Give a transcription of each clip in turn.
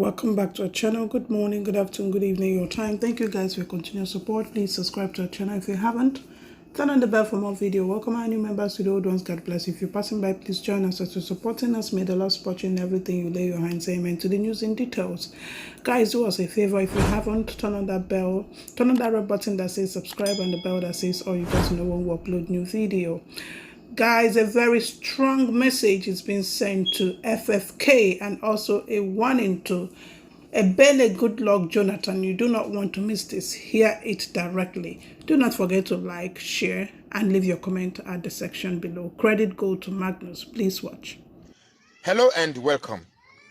Welcome back to our channel. Good morning, good afternoon, good evening, your time. Thank you guys for your continued support. Please subscribe to our channel if you haven't. Turn on the bell for more video. Welcome our new members to the old ones. God bless you. If you're passing by, please join us as you're supporting us. May the Lord support you in everything you lay your hands. Amen. To the news in details. Guys, do us a favor. If you haven't, turn on that bell. Turn on that red button that says subscribe and the bell that says all you guys know when we upload new video. Guys, a very strong message is being sent to FFK and also a warning to Ebele Goodluck Jonathan. You do not want to miss this. Hear it directly. Do not forget to like, share, and leave your comment at the section below. Credit go to Magnus. Please watch. Hello and welcome.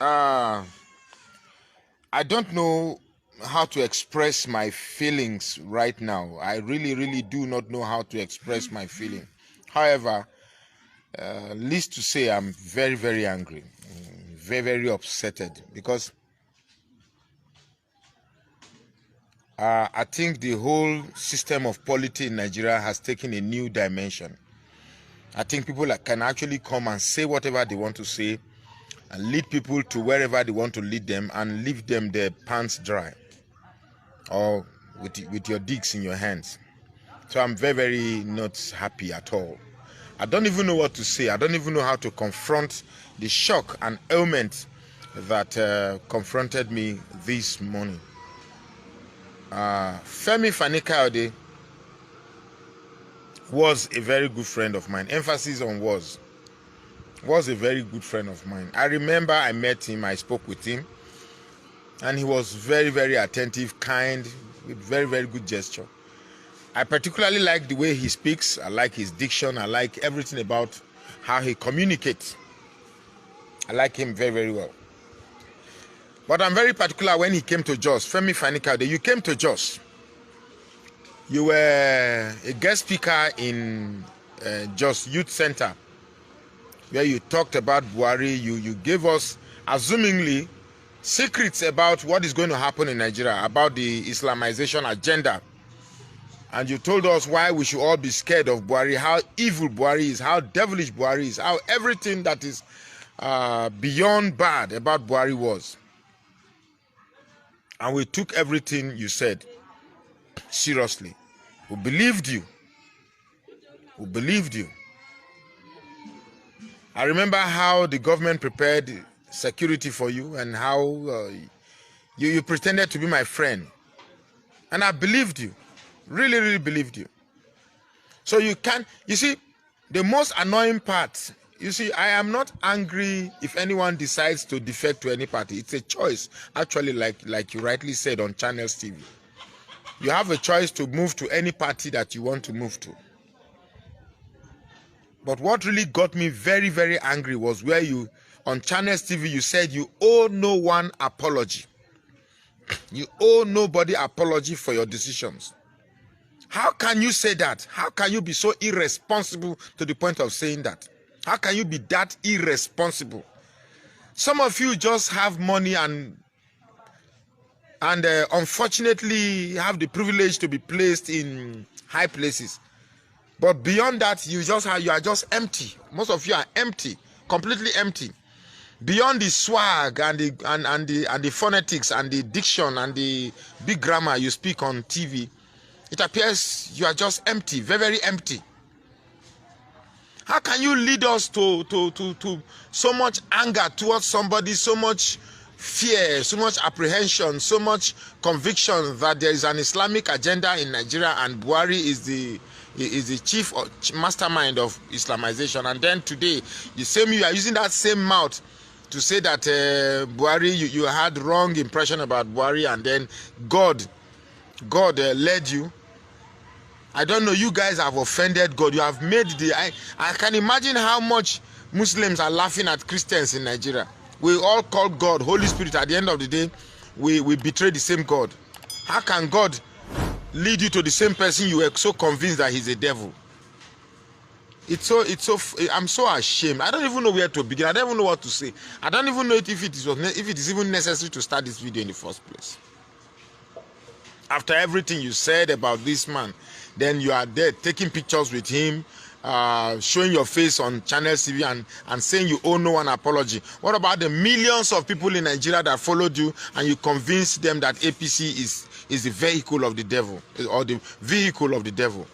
I don't know how to express my feelings right now. I really do not know how to express my feeling. However, least to say, I'm very angry, very upsetted, because I think the whole system of polity in Nigeria has taken a new dimension. I think people can actually come and say whatever they want to say and lead people to wherever they want to lead them and leave them their pants dry or with your dicks in your hands. So I'm very not happy at all. I don't even know what to say. I don't even know how to confront the shock and ailment that confronted me this morning. FEMI was a very good friend of mine. Emphasis on was a very good friend of mine. I remember I met him, I spoke with him, and he was very attentive, kind, with very good gesture. I particularly like the way he speaks. I like his diction. I like everything about how he communicates. I like him very well. But I'm very particular when he came to Jos. Femi Fani-Kayode, you came to Jos. You were a guest speaker in Jos Youth Center, where you talked about Buhari. You gave us, assumingly, secrets about what is going to happen in Nigeria, about the Islamization agenda. And you told us why we should all be scared of Buhari, how evil Buhari is, how devilish Buhari is, how everything that is beyond bad about Buhari was. And we took everything you said seriously. We believed you. We believed you. I remember how the government prepared security for you and how you pretended to be my friend. And I believed you. Really believed you. So you see, the most annoying part, you see, I am not angry if anyone decides to defect to any party. It's a choice, actually, like you rightly said on Channels TV. You have a choice to move to any party that you want to move to. But what really got me very angry was where you, on Channels TV, you said you owe no one apology. You owe nobody apology for your decisions. How can you say that? How can you be so irresponsible to the point of saying that? How can you be that irresponsible? Some of you just have money and unfortunately have the privilege to be placed in high places. But beyond that, you are just empty. Most of you are empty, completely empty. Beyond the swag and the phonetics and the diction and the big grammar you speak on TV, it appears you are just empty, very empty. How can you lead us to so much anger towards somebody, so much fear, so much apprehension, so much conviction that there is an Islamic agenda in Nigeria and Buhari is the chief or mastermind of Islamization, and then today you are using that same mouth to say that Buhari, you had wrong impression about Buhari, and then God led you. I don't know, you guys have offended God. You have made I can imagine how much Muslims are laughing at Christians in Nigeria. We all call God Holy Spirit. At the end of the day, we betray the same God. How can God lead you to the same person you were so convinced that he's a devil? I'm so ashamed. I don't even know where to begin. I don't even know what to say. I don't even know if it is even necessary to start this video in the first place. After everything you said about this man, then you are there taking pictures with him, showing your face on Channel TV and saying you owe no one apology? What about the millions of people in Nigeria that followed you and you convinced them that APC is the vehicle of the devil, or the vehicle of the devil?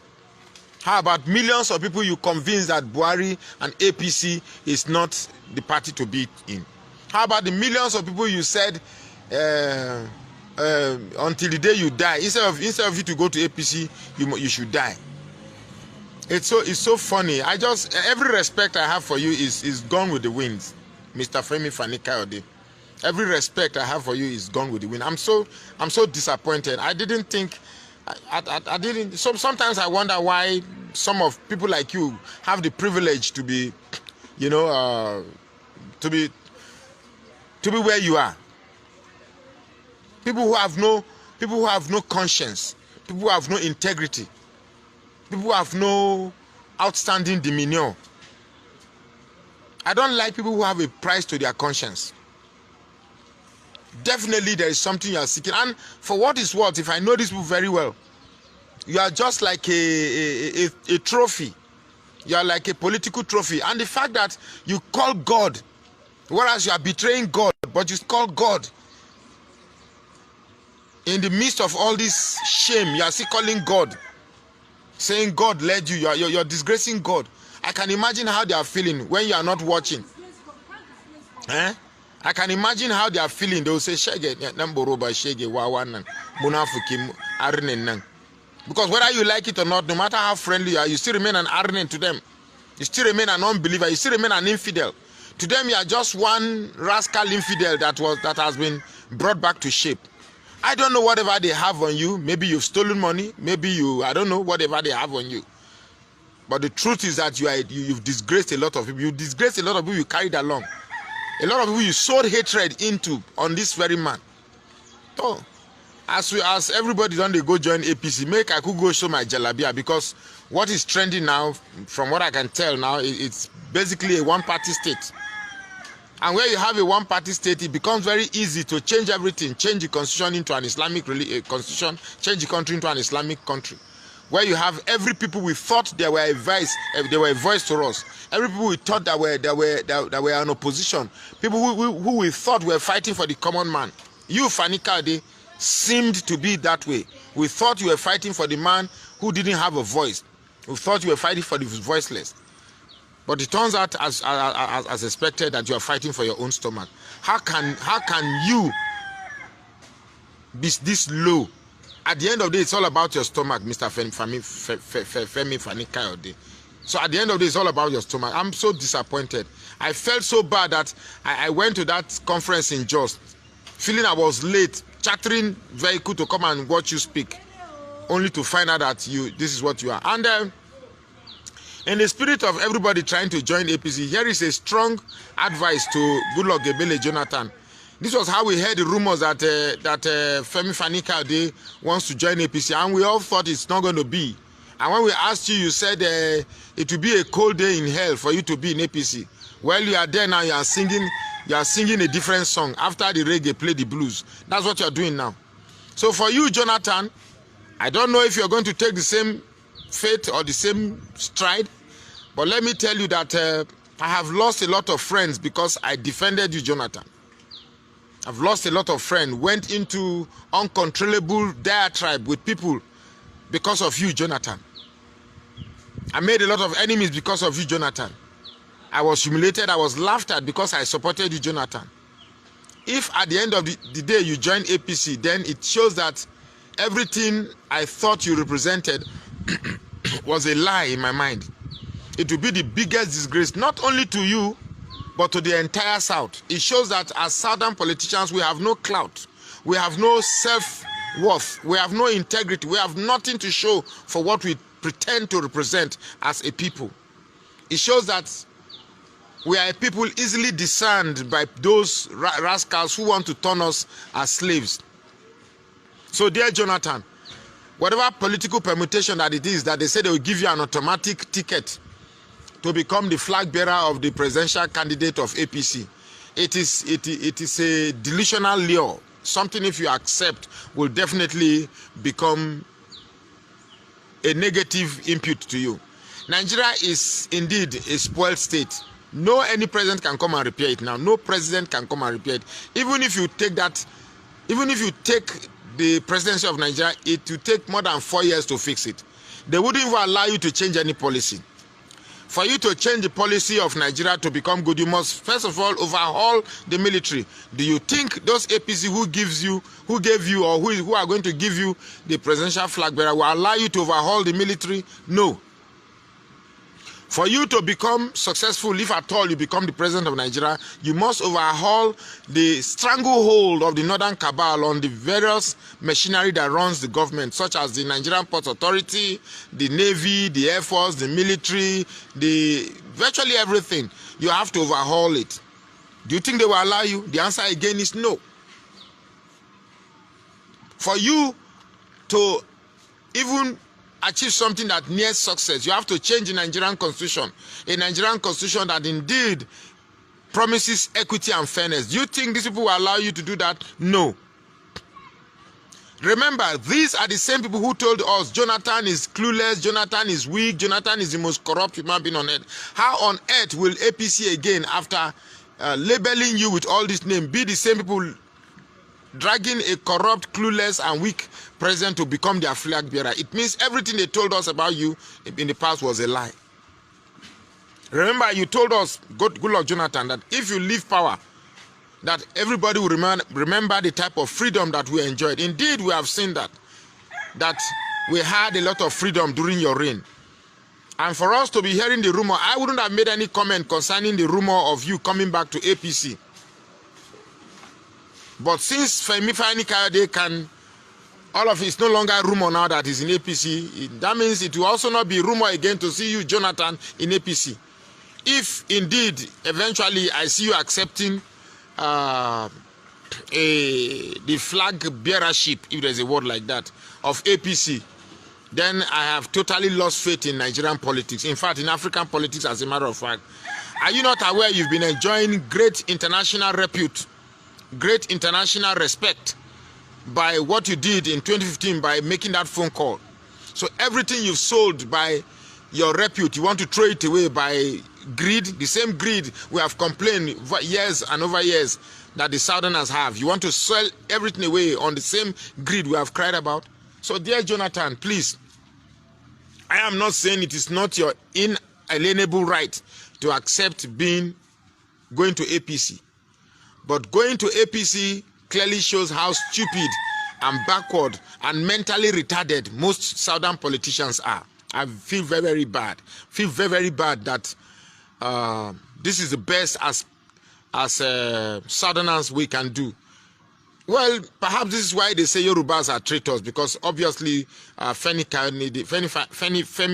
How about millions of people you convinced that Buhari and APC is not the party to be in? How about the millions of people you said until the day you die, instead of you to go to APC, you should die? It's so funny. Every respect I have for you is gone with the wind, Mr. Femi Fani-Kayode. Every respect I have for you is gone with the wind. I'm so disappointed. I didn't think, I didn't. So sometimes I wonder why some of people like you have the privilege to be, you know, to be where you are. People who have no conscience, people who have no integrity, people who have no outstanding demeanor. I don't like people who have a price to their conscience. Definitely there is something you are seeking. And for what is what, if I know these people very well, you are just like a trophy. You are like a political trophy. And the fact that you call God, whereas you are betraying God, but you call God, in the midst of all this shame, you are still calling God, saying God led you. You're disgracing God. I can imagine how they are feeling when you are not watching. Eh? I can imagine how they are feeling. They will say, because whether you like it or not, no matter how friendly you are, you still remain an arrogant to them. You still remain an unbeliever. You still remain an infidel. To them, you are just one rascal infidel that has been brought back to shape. I don't know whatever they have on you. Maybe you've stolen money. Maybe I don't know whatever they have on you. But the truth is that you've disgraced a lot of people. You disgraced a lot of people you carried along. A lot of people you sowed hatred into on this very man. So, as everybody done, they go join APC. Make I could go show my jalabia, because what is trending now, from what I can tell now, it's basically a one-party state. And where you have a one-party state, it becomes very easy to change everything, change the constitution into an Islamic constitution, change the country into an Islamic country. Where you have every people we thought they were a voice to us, every people we thought that were an opposition, people who we thought were fighting for the common man. You, Fani-Kayode, seemed to be that way. We thought you were fighting for the man who didn't have a voice. We thought you were fighting for the voiceless. But it turns out, as expected, that you are fighting for your own stomach. How can you be this low? At the end of the day, it's all about your stomach, Mr. Femi Fani-Kayode. So at the end of the day, it's all about your stomach. I'm so disappointed. I felt so bad that I went to that conference in Jos, feeling I was late, chartering vehicle to come and watch you speak, only to find out that this is what you are. And in the spirit of everybody trying to join APC, here is a strong advice to Goodluck Ebele Jonathan. This was how we heard the rumors that Femi Fani-Kayode wants to join APC, and we all thought it's not going to be. And when we asked you, you said it will be a cold day in hell for you to be in APC. Well, you are there now. You are singing a different song. After the reggae, play the blues. That's what you are doing now. So for you, Jonathan, I don't know if you are going to take the same fate or the same stride, but let me tell you that I have lost a lot of friends because I defended you, Jonathan. I've lost a lot of friends, went into uncontrollable diatribe with people because of you, Jonathan. I made a lot of enemies because of you, Jonathan. I was humiliated, I was laughed at because I supported you, Jonathan. If at the end of the day you join APC, then it shows that everything I thought you represented was a lie in my mind. It will be the biggest disgrace, not only to you, but to the entire South. It shows that as Southern politicians, we have no clout. We have no self-worth. We have no integrity. We have nothing to show for what we pretend to represent as a people. It shows that we are a people easily discerned by those rascals who want to turn us as slaves. So, dear Jonathan, whatever political permutation that it is, that they say they will give you an automatic ticket to become the flag bearer of the presidential candidate of APC, it is a delusional lure. Something, if you accept, will definitely become a negative input to you. Nigeria is indeed a spoiled state. No any president can come and repair it now. No president can come and repair it. Even if you take that, even if you take the presidency of Nigeria, it will take more than 4 years to fix it. They wouldn't even allow you to change any policy. For you to change the policy of Nigeria to become good, you must first of all overhaul the military. Do you think those APC who gave you, or who are going to give you the presidential flag bearer will allow you to overhaul the military? No. For you to become successful, if at all you become the president of Nigeria, you must overhaul the stranglehold of the northern cabal on the various machinery that runs the government, such as the Nigerian Ports Authority, the Navy, the Air Force, the military, virtually everything. You have to overhaul it. Do you think they will allow you? The answer again is no. For you to even achieve something that nears success, you have to change the Nigerian constitution, a Nigerian constitution that indeed promises equity and fairness. Do you think these people will allow you to do that? No. Remember, these are the same people who told us Jonathan is clueless, Jonathan is weak, Jonathan is the most corrupt human being on earth. How on earth will APC again, after labeling you with all these names, be the same people dragging a corrupt, clueless, and weak president to become their flag bearer? It means everything they told us about you in the past was a lie. Remember, you told us, good luck Jonathan, that if you leave power, that everybody will remember the type of freedom that we enjoyed. Indeed, we have seen that we had a lot of freedom during your reign. And for us to be hearing the rumor, I wouldn't have made any comment concerning the rumor of you coming back to APC. But since FEMI Fanikade can, all of it is no longer rumor now that he's in APC, that means it will also not be rumor again to see you, Jonathan, in APC. If indeed, eventually, I see you accepting the flag bearership, if there's a word like that, of APC, then I have totally lost faith in Nigerian politics. In fact, in African politics, as a matter of fact. Are you not aware you've been enjoying great international repute, great international respect by what you did in 2015 by making that phone call? So everything you've sold by your repute, you want to throw it away by greed, the same greed we have complained years and over years that the Southerners have. You want to sell everything away on the same greed we have cried about. So dear Jonathan, please, I am not saying it is not your inalienable right to accept going to APC. But going to APC clearly shows how stupid and backward and mentally retarded most Southern politicians are. I feel very, very bad. Feel very, very bad that this is the best as Southerners we can do. Well, perhaps this is why they say Yorubas are traitors, because obviously Femi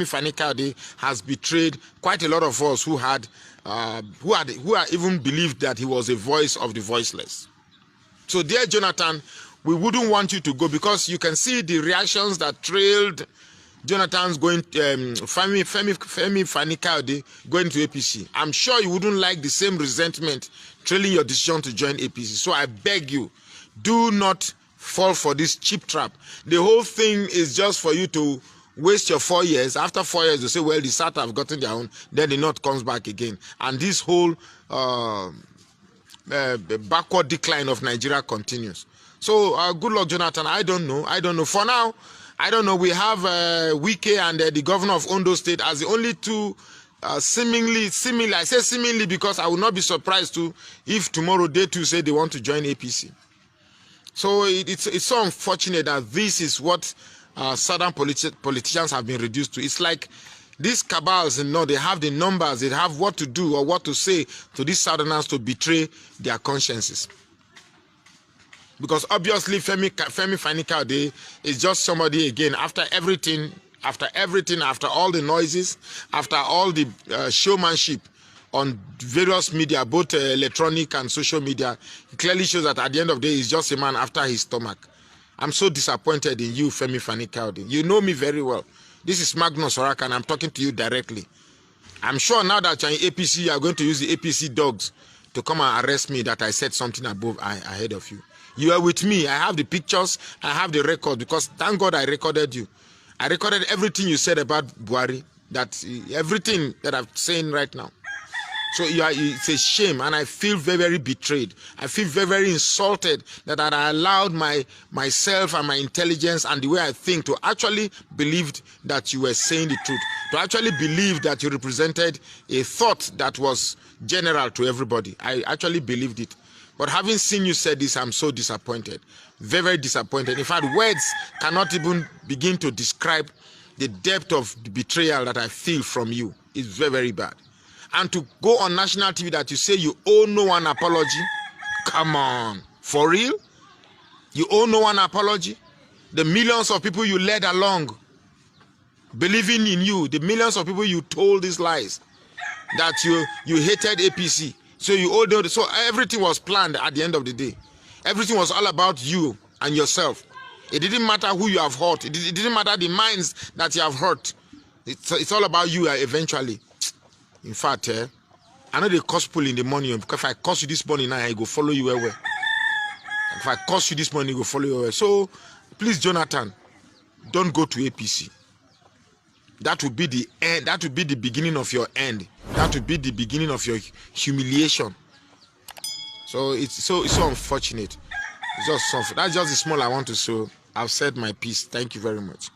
Fanikade has betrayed quite a lot of us who even believed that he was a voice of the voiceless. So, dear Jonathan, we wouldn't want you to go, because you can see the reactions that trailed Jonathan's going Femi Fanikade going to APC. I'm sure you wouldn't like the same resentment trailing your decision to join APC. So I beg you, do not fall for this cheap trap. The whole thing is just for you to waste your 4 years. After 4 years, you say, well, the South have gotten their own. Then the North comes back again. And this whole backward decline of Nigeria continues. So good luck, Jonathan. I don't know. For now, I don't know. We have Wike and the governor of Ondo State as the only two seemingly. I say seemingly because I will not be surprised if tomorrow they too say they want to join APC. So it's so unfortunate that this is what Southern politicians have been reduced to. It's like these cabals, they have the numbers, they have what to do or what to say to these Southerners to betray their consciences. Because obviously Femi Fanikade is just somebody, again, after everything, after all the noises, after all the showmanship on various media, both electronic and social media, it clearly shows that at the end of the day, he's just a man after his stomach. I'm so disappointed in you, Femi Fanikade. You know me very well. This is Magnus Oraka, and I'm talking to you directly. I'm sure now that you're in APC, you are going to use the APC dogs to come and arrest me that I said something ahead of you. You are with me. I have the pictures. I have the record, because thank God I recorded you. I recorded everything you said about Buhari. that everything that I'm saying right now. So it's a shame, and I feel very, very betrayed. I feel very, very insulted that I allowed myself and my intelligence and the way I think to actually believe that you were saying the truth, to actually believe that you represented a thought that was general to everybody. I actually believed it. But having seen you say this, I'm so disappointed. Very, very disappointed. In fact, words cannot even begin to describe the depth of the betrayal that I feel from you. It's very, very bad. And to go on national TV that you say you owe no one apology? Come on. For real? You owe no one apology? The millions of people you led along, believing in you, the millions of people you told these lies, that you hated APC. So you owed no, so everything was planned at the end of the day. Everything was all about you and yourself. It didn't matter who you have hurt. It didn't matter the minds that you have hurt. It's all about you eventually. In fact, I know they curse people in the morning, because if I curse you this morning now, I go follow you where. If I curse you this morning, I go follow you where. So please, Jonathan, don't go to APC. That would be the end. That would be the beginning of your end. That would be the beginning of your humiliation. So it's so unfortunate. It's just something. That's just the small I want to show. I've said my piece. Thank you very much.